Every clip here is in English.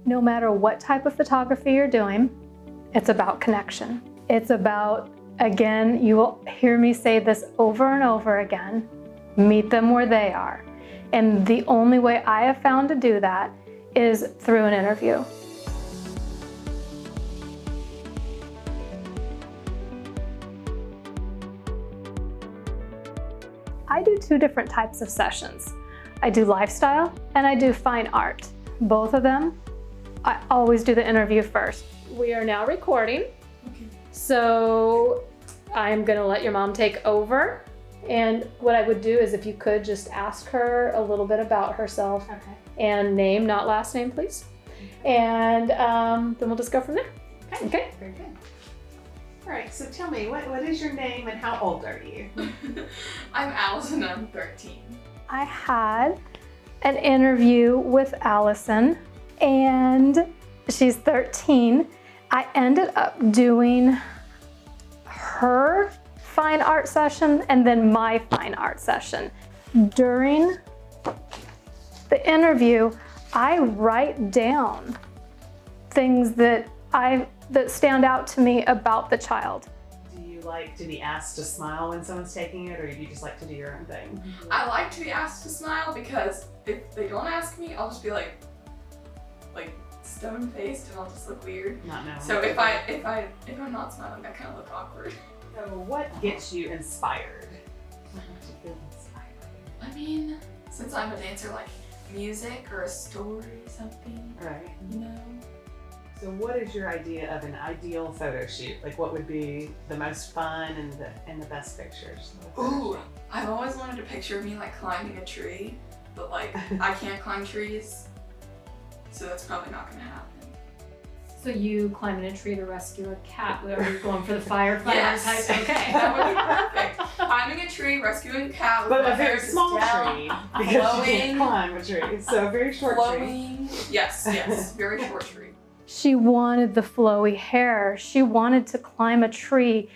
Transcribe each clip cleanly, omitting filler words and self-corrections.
No matter what type of photography you're doing, it's about connection. It's about, again, you will hear me say this over and over again, meet them where they are. And the only way I have found to do that is through an interview. I do two different types of sessions. I do lifestyle and I do fine art. Both of them, I always do the interview first. We are now recording, okay. So I'm gonna let your mom take over. And what I would do is if you could just ask her a little bit about herself, okay. And name, not last name, please. And then we'll just go from there. Okay, okay? Very good. All right, so tell me, what is your name and how old are you? I'm Allison, I'm 13. I had an interview with Allison and she's 13. I ended up doing her fine art session and then my fine art session. During the interview, I write down things that stand out to me about the child. Do you like to be asked to smile when someone's taking it, or do you just like to do your own thing? I like to be asked to smile because if they don't ask me, I'll just be like stone-faced and I'll just look weird. Not knowing. So if I'm not smiling, I kind of look awkward. So what gets you inspired? What makes you feel inspired? I mean, since I'm a dancer, like music or a story, something. Right. You know. So what is your idea of an ideal photo shoot? Like what would be the most fun and the best pictures? Ooh, I've always wanted a picture of me like climbing a tree, but like I can't climb trees, so that's probably not gonna happen. So you climbing a tree to rescue a cat, whatever you're going for the firefighter yes. type? Okay. That would be perfect. Climbing a tree, rescuing a cat with but my a very hair small down, tree because you can't climb a tree. So a very short flowing. Tree. Yes, very short tree. She wanted the flowy hair. She wanted to climb a tree.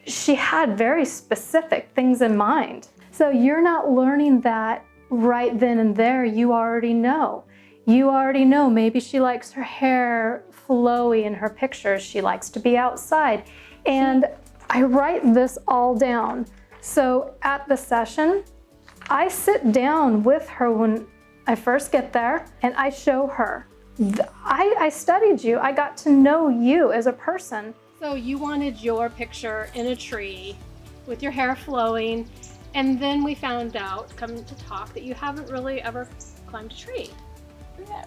She had very specific things in mind. So you're not learning that right then and there. You already know. You already know maybe she likes her hair flowy in her pictures. She likes to be outside. And I write this all down. So at the session, I sit down with her when I first get there and I show her. I studied you. I got to know you as a person. So you wanted your picture in a tree with your hair flowing, and then we found out, coming to talk, that you haven't really ever climbed a tree. No.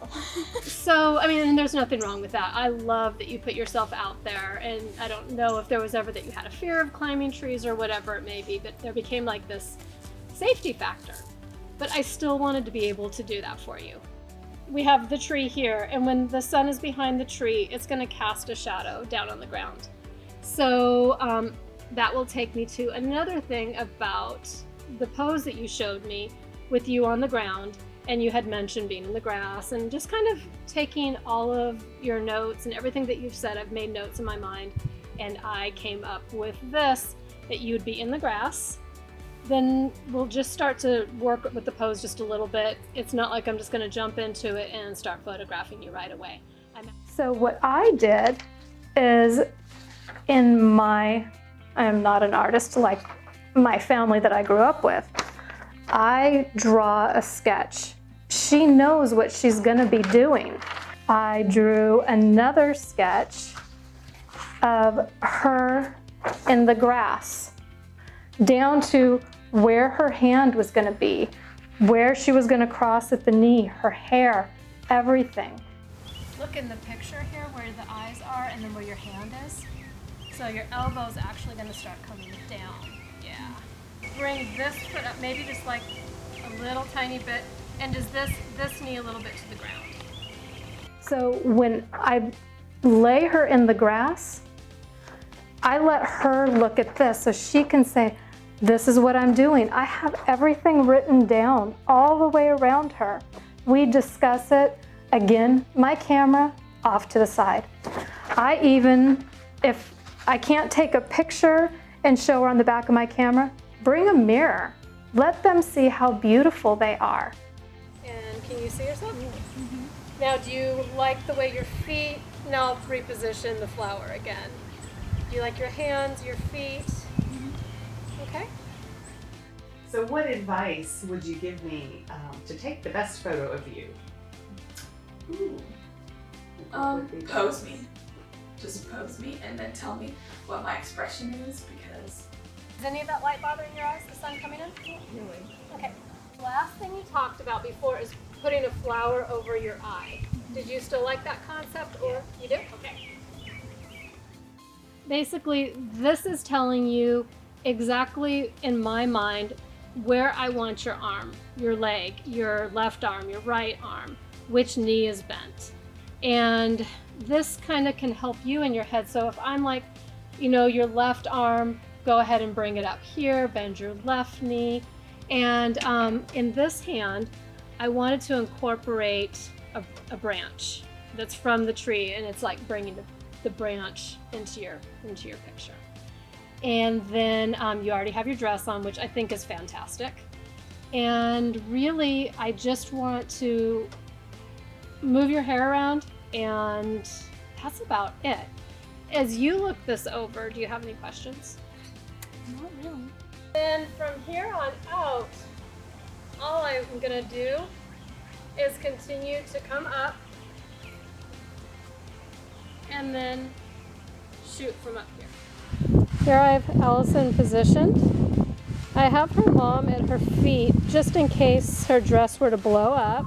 So, I mean, there's nothing wrong with that. I love that you put yourself out there, and I don't know if there was ever that you had a fear of climbing trees or whatever it may be, but there became like this safety factor. But I still wanted to be able to do that for you. We have the tree here, and when the sun is behind the tree, it's going to cast a shadow down on the ground. So that will take me to another thing about the pose that you showed me with you on the ground, and you had mentioned being in the grass, and just kind of taking all of your notes and everything that you've said. I've made notes in my mind, and I came up with this, that you would be in the grass. Then we'll just start to work with the pose just a little bit. It's not like I'm just going to jump into it and start photographing you right away. So what I did is I am not an artist like my family that I grew up with. I draw a sketch. She knows what she's going to be doing. I drew another sketch of her in the grass, down to where her hand was going to be, where she was going to cross at the knee, her hair, everything. Look in the picture here where the eyes are and then where your hand is. So your elbow is actually going to start coming down. Yeah. Bring this foot up, maybe just like a little tiny bit, and just this knee a little bit to the ground. So when I lay her in the grass, I let her look at this so she can say, this is what I'm doing. I have everything written down all the way around her. We discuss it. Again, my camera off to the side. If I can't take a picture and show her on the back of my camera, bring a mirror. Let them see how beautiful they are. And can you see yourself? Mm-hmm. Now, do you like the way your feet, now reposition the flower again. Do you like your hands, your feet? Okay. So what advice would you give me to take the best photo of you? Ooh. Pose me. Just pose me and then tell me what my expression is, because... Is any of that light bothering your eyes, the sun coming in? Really? Okay. Last thing you talked about before is putting a flower over your eye. Did you still like that concept, or you do? Okay. Basically, this is telling you exactly, in my mind, where I want your arm, your leg, your left arm, your right arm, which knee is bent. And this kind of can help you in your head. So if I'm like, you know, your left arm, go ahead and bring it up here, bend your left knee. And in this hand, I wanted to incorporate a branch that's from the tree, and it's like bringing the branch into your picture. And then you already have your dress on, which I think is fantastic. And really, I just want to move your hair around, and that's about it. As you look this over, do you have any questions? Not really. And from here on out, all I'm gonna do is continue to come up and then shoot from up here. Here I have Allison positioned. I have her mom at her feet just in case her dress were to blow up.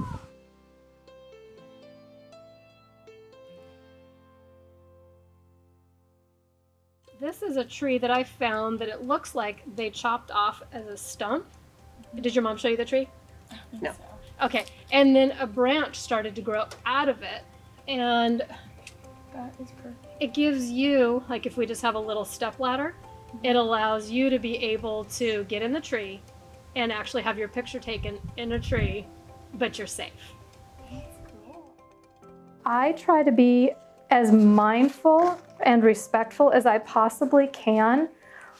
This is a tree that I found that it looks like they chopped off as a stump. Did your mom show you the tree? No. Okay, and then a branch started to grow out of it, and That is perfect. it gives you, like if we just have a little step ladder, it allows you to be able to get in the tree and actually have your picture taken in a tree, but you're safe. I try to be as mindful and respectful as I possibly can,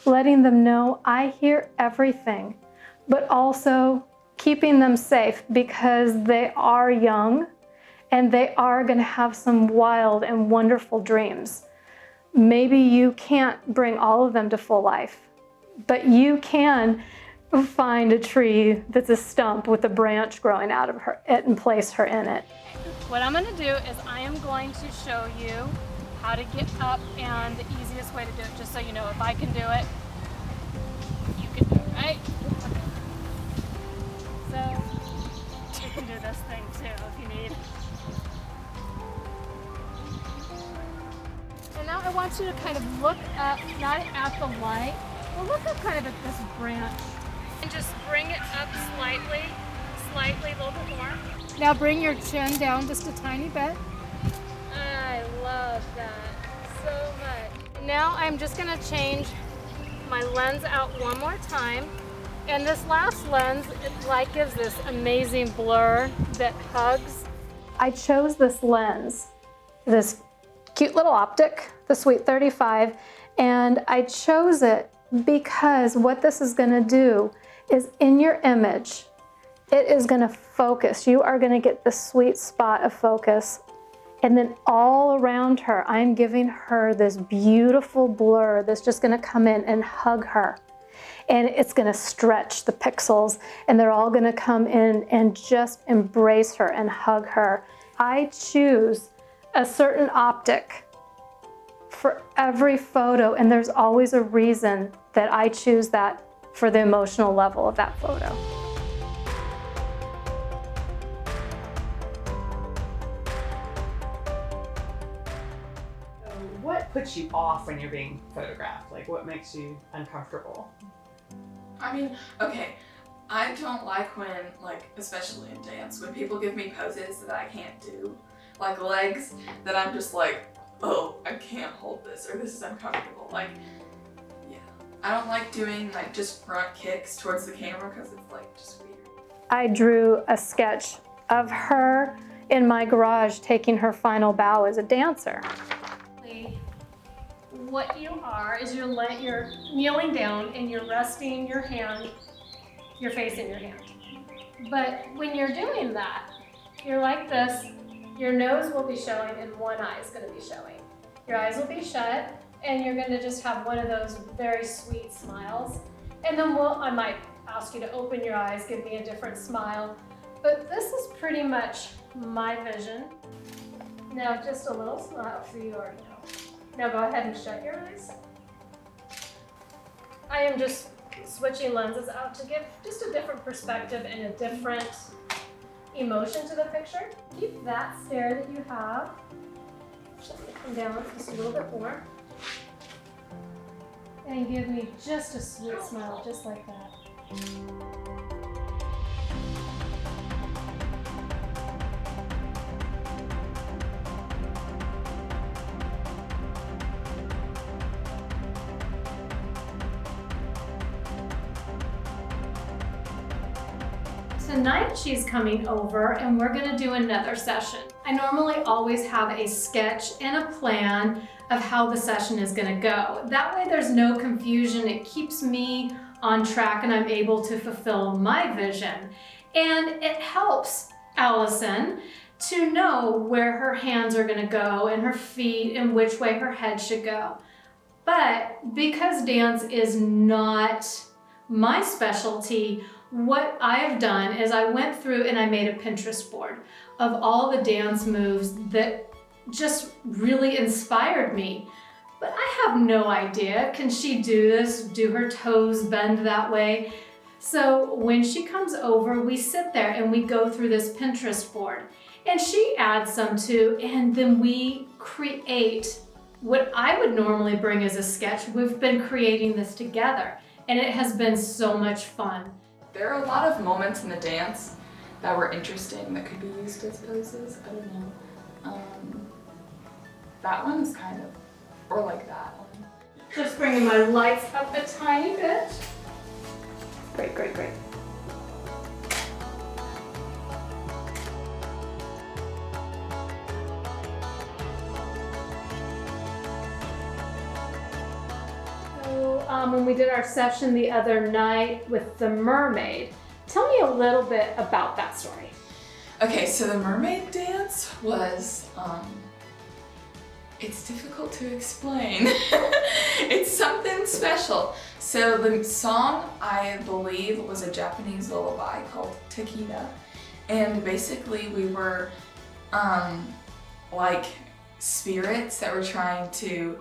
letting them know I hear everything, but also keeping them safe because they are young and they are going to have some wild and wonderful dreams. Maybe you can't bring all of them to full life, but you can find a tree that's a stump with a branch growing out of it and place her in it. What I'm going to do is I am going to show you how to get up and the easiest way to do it, just so you know if I can do it, you can do it, right? Okay. So you can do this thing too if you need. And now I want you to kind of look up, not at the light, but look up kind of at this branch. And just bring it up slightly, a little bit more. Now bring your chin down just a tiny bit. I love that so much. Now I'm just gonna change my lens out one more time. And this last lens, it like gives this amazing blur that hugs. I chose this lens, this cute little optic, the Sweet 35, and I chose it because what this is gonna do is in your image, it is gonna focus. You are gonna get the sweet spot of focus. And then all around her, I'm giving her this beautiful blur that's just gonna come in and hug her. And it's gonna stretch the pixels, and they're all gonna come in and just embrace her and hug her. I choose a certain optic for every photo, and there's always a reason that I choose that for the emotional level of that photo. So what puts you off when you're being photographed? Like what makes you uncomfortable? I mean, okay, I don't like when, like, especially in dance, when people give me poses that I can't do, like legs, that I'm just like, oh, I can't hold this, or this is uncomfortable. Like, yeah. I don't like doing, like, just front kicks towards the camera because it's, like, just weird. I drew a sketch of her in my garage taking her final bow as a dancer. What you are is you're kneeling down and you're resting your hand, your face in your hand. But when you're doing that, you're like this, Your nose will be showing and one eye is going to be showing. Your eyes will be shut and you're going to just have one of those very sweet smiles. And then I might ask you to open your eyes, give me a different smile. But this is pretty much my vision. Now just a little smile for you already know. Now go ahead and shut your eyes. I am just switching lenses out to give just a different perspective and a different emotion to the picture. Keep that stare that you have. Just let me come down just a little bit more. And give me just a sweet smile, just like that. Tonight she's coming over and we're gonna do another session. I normally always have a sketch and a plan of how the session is gonna go. That way there's no confusion. It keeps me on track and I'm able to fulfill my vision. And it helps Allison to know where her hands are gonna go and her feet and which way her head should go. But because dance is not my specialty, what I've done is I went through and I made a Pinterest board of all the dance moves that just really inspired me. But I have no idea, can she do this? Do her toes bend that way? So when she comes over, we sit there and we go through this Pinterest board and she adds some too, and then we create what I would normally bring as a sketch. We've been creating this together and it has been so much fun. There are a lot of moments in the dance that were interesting that could be used as poses. I don't know. That one is kind of, or like that one. Just bringing my lights up a tiny bit. Great, great, great. When we did our session the other night with the mermaid, tell me a little bit about that story. Okay, so the mermaid dance was, it's difficult to explain. It's something special. So the song, I believe, was a Japanese lullaby called Tequila. And basically we were like spirits that were trying to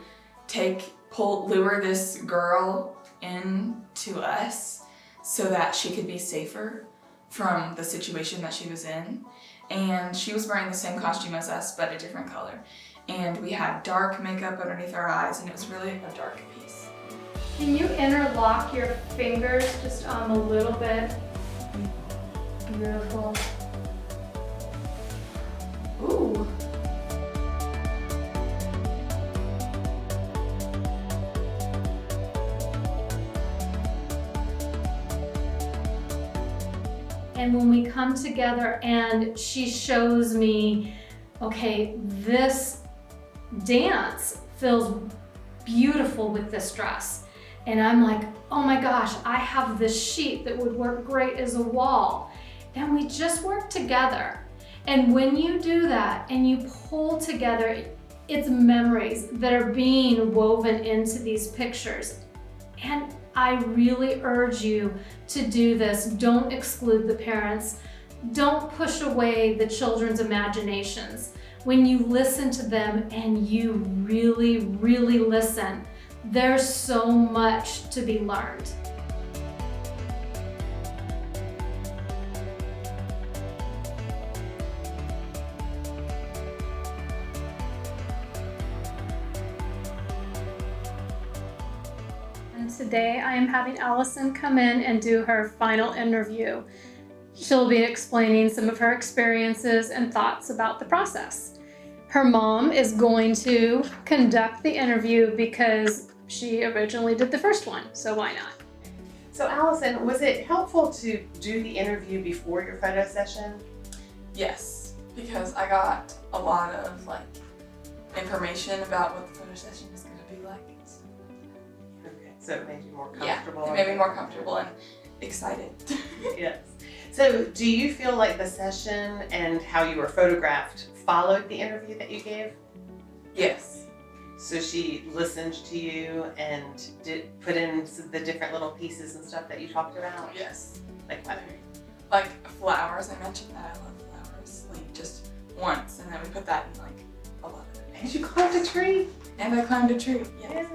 lure this girl into us so that she could be safer from the situation that she was in. And she was wearing the same costume as us, but a different color. And we had dark makeup underneath our eyes, and it was really a dark piece. Can you interlock your fingers just a little bit? Beautiful. Ooh. And when we come together and she shows me, okay, this dance feels beautiful with this dress. And I'm like, oh my gosh, I have this sheet that would work great as a wall. And we just work together. And when you do that and you pull together, it's memories that are being woven into these pictures. And I really urge you to do this. Don't exclude the parents. Don't push away the children's imaginations. When you listen to them and you really, really listen, there's so much to be learned. Today I am having Allison come in and do her final interview. She'll be explaining some of her experiences and thoughts about the process. Her mom is going to conduct the interview because she originally did the first one, so why not? So Allison, was it helpful to do the interview before your photo session? Yes, because I got a lot of information about what the photo session is going to be like. Okay, so it made you more comfortable. Yeah, it made me more comfortable and excited. Yes. So do you feel like the session and how you were photographed followed the interview that you gave? Yes. So she listened to you and did put in the different little pieces and stuff that you talked about? Yes. Like what? Like flowers, I mentioned that I love flowers. Like just once, and then we put that in like a lot of it. Did you climb a tree? And I climbed a tree. Yes.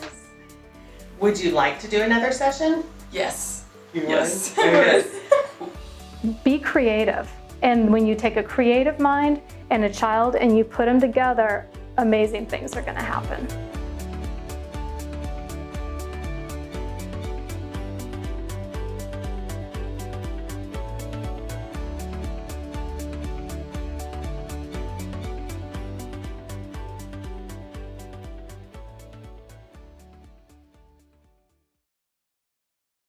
Would you like to do another session? Yes. You Yes. would? Yes. Be creative. And when you take a creative mind and a child and you put them together, amazing things are going to happen.